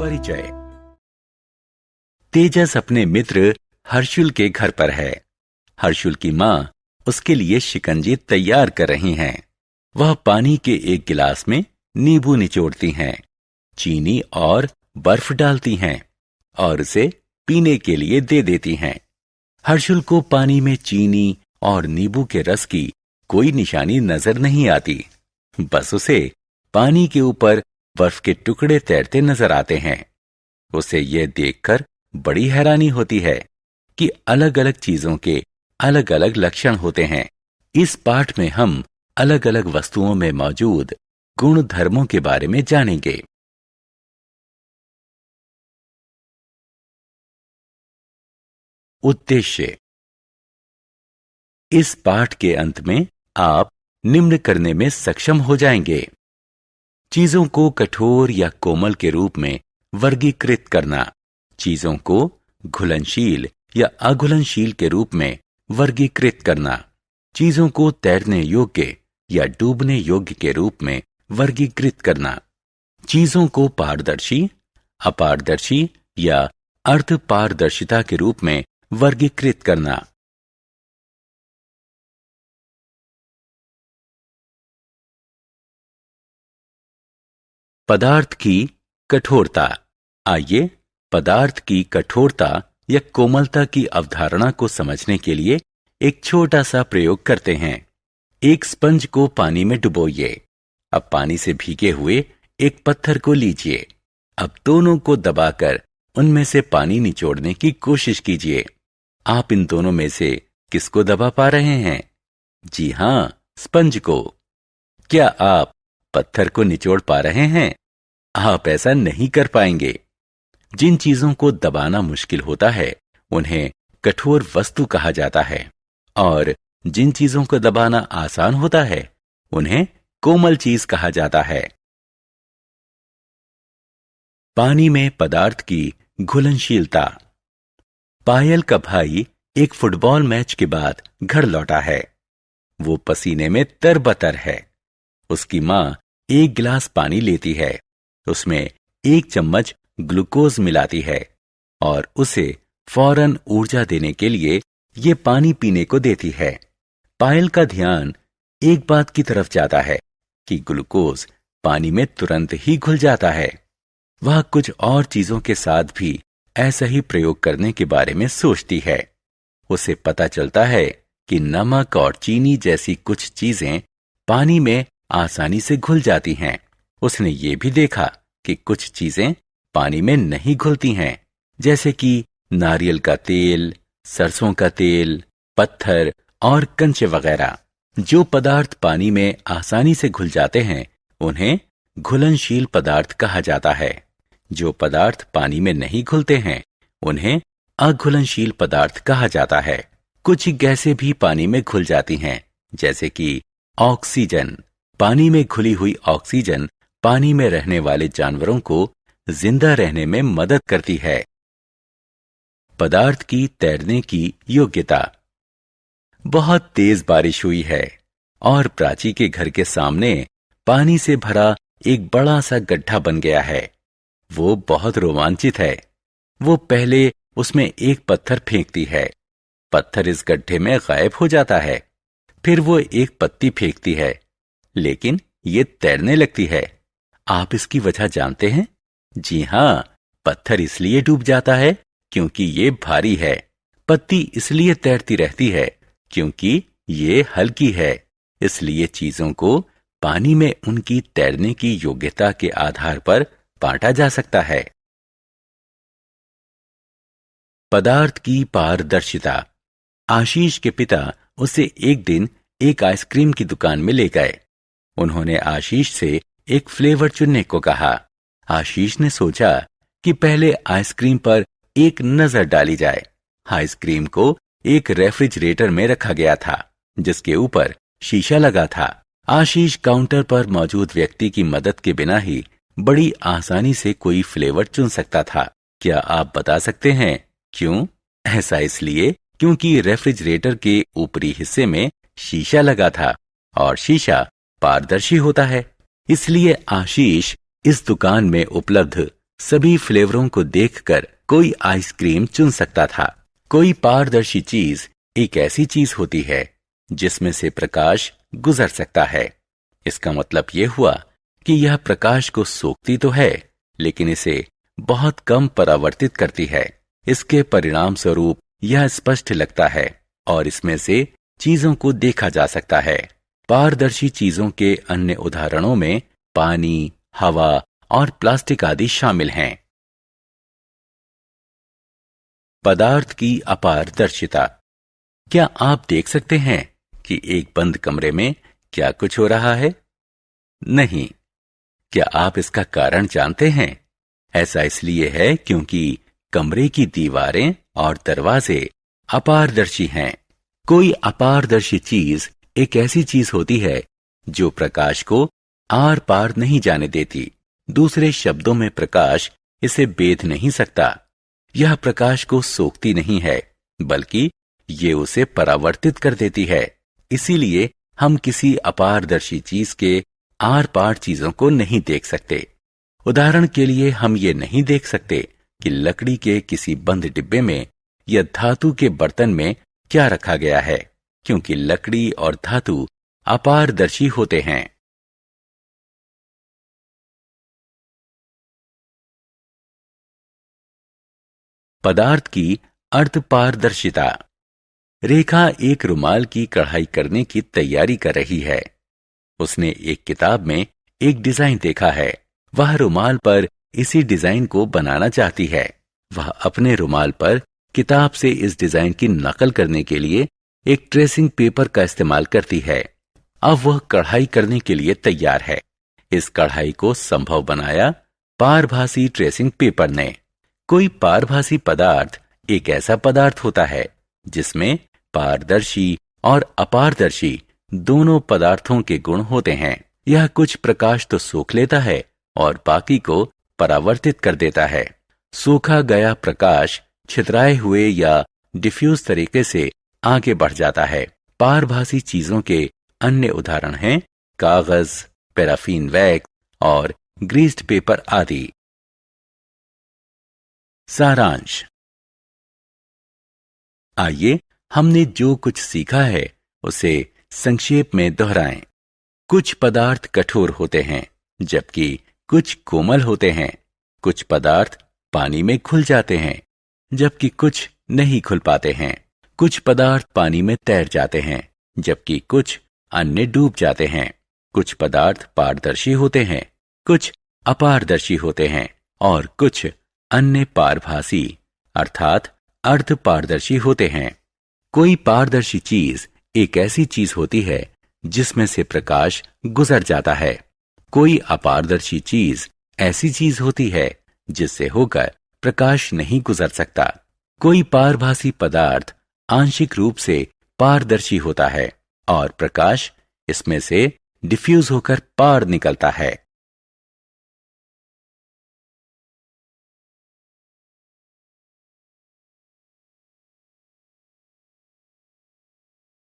परिचय। तेजस अपने मित्र हर्षुल के घर पर है। हर्षुल की माँ उसके लिए शिकंजी तैयार कर रही हैं। वह पानी के एक गिलास में नींबू निचोड़ती हैं, चीनी और बर्फ डालती हैं और उसे पीने के लिए दे देती हैं। हर्षुल को पानी में चीनी और नींबू के रस की कोई निशानी नजर नहीं आती। बस उसे पानी के ऊपर बर्फ के टुकड़े तैरते नजर आते हैं। उसे यह देखकर बड़ी हैरानी होती है कि अलग अलग चीजों के अलग अलग लक्षण होते हैं। इस पाठ में हम अलग अलग वस्तुओं में मौजूद गुण धर्मों के बारे में जानेंगे। उद्देश्य। इस पाठ के अंत में आप निम्न करने में सक्षम हो जाएंगे: चीजों को कठोर या कोमल के रूप में वर्गीकृत करना, चीजों को घुलनशील या अघुलनशील के रूप में वर्गीकृत करना, चीजों को तैरने योग्य या डूबने योग्य के रूप में वर्गीकृत करना, चीजों को पारदर्शी, अपारदर्शी या अर्धपारदर्शिता के रूप में वर्गीकृत करना। पदार्थ की कठोरता। आइए पदार्थ की कठोरता या कोमलता की अवधारणा को समझने के लिए एक छोटा सा प्रयोग करते हैं। एक स्पंज को पानी में डुबोइए। अब पानी से भीगे हुए एक पत्थर को लीजिए। अब दोनों को दबाकर उनमें से पानी निचोड़ने की कोशिश कीजिए। आप इन दोनों में से किसको दबा पा रहे हैं? जी हां, स्पंज को। क्या आप पत्थर को निचोड़ पा रहे हैं? आप ऐसा नहीं कर पाएंगे। जिन चीजों को दबाना मुश्किल होता है उन्हें कठोर वस्तु कहा जाता है और जिन चीजों को दबाना आसान होता है उन्हें कोमल चीज कहा जाता है। पानी में पदार्थ की घुलनशीलता। पायल का भाई एक फुटबॉल मैच के बाद घर लौटा है। वो पसीने में तरबतर है। उसकी मां एक गिलास पानी लेती है, उसमें एक चम्मच ग्लूकोज मिलाती है और उसे फौरन ऊर्जा देने के लिए ये पानी पीने को देती है। पायल का ध्यान एक बात की तरफ जाता है कि ग्लूकोज पानी में तुरंत ही घुल जाता है। वह कुछ और चीजों के साथ भी ऐसा ही प्रयोग करने के बारे में सोचती है। उसे पता चलता है कि नमक और चीनी जैसी कुछ चीजें पानी में आसानी से घुल जाती हैं। उसने ये भी देखा कि कुछ चीजें पानी में नहीं घुलती हैं, जैसे कि नारियल का तेल, सरसों का तेल, पत्थर और कंचे वगैरह। जो पदार्थ पानी में आसानी से घुल जाते हैं उन्हें घुलनशील पदार्थ कहा जाता है। जो पदार्थ पानी में नहीं घुलते हैं उन्हें अघुलनशील पदार्थ कहा जाता है। कुछ गैसें भी पानी में घुल जाती हैं, जैसे कि ऑक्सीजन। पानी में घुली हुई ऑक्सीजन पानी में रहने वाले जानवरों को जिंदा रहने में मदद करती है। पदार्थ की तैरने की योग्यता। बहुत तेज बारिश हुई है और प्राची के घर के सामने पानी से भरा एक बड़ा सा गड्ढा बन गया है। वो बहुत रोमांचित है। वो पहले उसमें एक पत्थर फेंकती है। पत्थर इस गड्ढे में गायब हो जाता है। फिर वो एक पत्ती फेंकती है, लेकिन ये तैरने लगती है। आप इसकी वजह जानते हैं? जी हां, पत्थर इसलिए डूब जाता है क्योंकि ये भारी है। पत्ती इसलिए तैरती रहती है क्योंकि ये हल्की है। इसलिए चीजों को पानी में उनकी तैरने की योग्यता के आधार पर बांटा जा सकता है। पदार्थ की पारदर्शिता। आशीष के पिता उसे एक दिन एक आइसक्रीम की दुकान में ले गए। उन्होंने आशीष से एक फ्लेवर चुनने को कहा। आशीष ने सोचा कि पहले आइसक्रीम पर एक नजर डाली जाए। आइसक्रीम को एक रेफ्रिजरेटर में रखा गया था, जिसके ऊपर शीशा लगा था। आशीष काउंटर पर मौजूद व्यक्ति की मदद के बिना ही बड़ी आसानी से कोई फ्लेवर चुन सकता था। क्या आप बता सकते हैं क्यों? ऐसा इसलिए क्योंकि रेफ्रिजरेटर के ऊपरी हिस्से में शीशा लगा था और शीशा पारदर्शी होता है। इसलिए आशीष इस दुकान में उपलब्ध सभी फ्लेवरों को देखकर कोई आइसक्रीम चुन सकता था। कोई पारदर्शी चीज एक ऐसी चीज होती है जिसमें से प्रकाश गुजर सकता है। इसका मतलब यह हुआ कि यह प्रकाश को सोखती तो है, लेकिन इसे बहुत कम परावर्तित करती है। इसके परिणाम स्वरूप यह स्पष्ट लगता है और इसमें से चीजों को देखा जा सकता है। पारदर्शी चीजों के अन्य उदाहरणों में पानी, हवा और प्लास्टिक आदि शामिल हैं। पदार्थ की अपारदर्शिता। क्या आप देख सकते हैं कि एक बंद कमरे में क्या कुछ हो रहा है? नहीं। क्या आप इसका कारण जानते हैं? ऐसा इसलिए है क्योंकि कमरे की दीवारें और दरवाजे अपारदर्शी हैं। कोई अपारदर्शी चीज एक ऐसी चीज होती है जो प्रकाश को आर पार नहीं जाने देती। दूसरे शब्दों में प्रकाश इसे बेध नहीं सकता। यह प्रकाश को सोखती नहीं है, बल्कि ये उसे परावर्तित कर देती है। इसीलिए हम किसी अपारदर्शी चीज के आर पार चीजों को नहीं देख सकते। उदाहरण के लिए हम ये नहीं देख सकते कि लकड़ी के किसी बंद डिब्बे में या धातु के बर्तन में क्या रखा गया है, क्योंकि लकड़ी और धातु अपारदर्शी होते हैं। पदार्थ की अर्धपारदर्शिता। रेखा एक रुमाल की कढ़ाई करने की तैयारी कर रही है। उसने एक किताब में एक डिजाइन देखा है। वह रुमाल पर इसी डिजाइन को बनाना चाहती है। वह अपने रुमाल पर किताब से इस डिजाइन की नकल करने के लिए एक ट्रेसिंग पेपर का इस्तेमाल करती है। अब वह कढ़ाई करने के लिए तैयार है। इस कढ़ाई को संभव बनाया पारभासी ट्रेसिंग पेपर ने। कोई पारभासी पदार्थ एक ऐसा पदार्थ होता है जिसमें पारदर्शी और अपारदर्शी दोनों पदार्थों के गुण होते हैं। यह कुछ प्रकाश तो सोख लेता है और बाकी को परावर्तित कर देता है। सोखा गया प्रकाश छितराए हुए या डिफ्यूज तरीके से आगे बढ़ जाता है। पारभासी चीजों के अन्य उदाहरण हैं कागज, पैराफिन वैक्स और ग्रीस्ड पेपर आदि। सारांश। आइए हमने जो कुछ सीखा है उसे संक्षेप में दोहराएं। कुछ पदार्थ कठोर होते हैं, जबकि कुछ कोमल होते हैं। कुछ पदार्थ पानी में घुल जाते हैं, जबकि कुछ नहीं घुल पाते हैं। कुछ पदार्थ पानी में तैर जाते हैं, जबकि कुछ अन्य डूब जाते हैं। कुछ पदार्थ पारदर्शी होते हैं, कुछ अपारदर्शी होते हैं और कुछ अन्य पारभासी अर्थात अर्धपारदर्शी होते हैं। कोई पारदर्शी चीज एक ऐसी चीज होती है जिसमें से प्रकाश गुजर जाता है। कोई अपारदर्शी चीज ऐसी चीज होती है जिससे होकर प्रकाश नहीं गुजर सकता। कोई पारभासी पदार्थ आंशिक रूप से पारदर्शी होता है और प्रकाश इसमें से डिफ्यूज होकर पार निकलता है।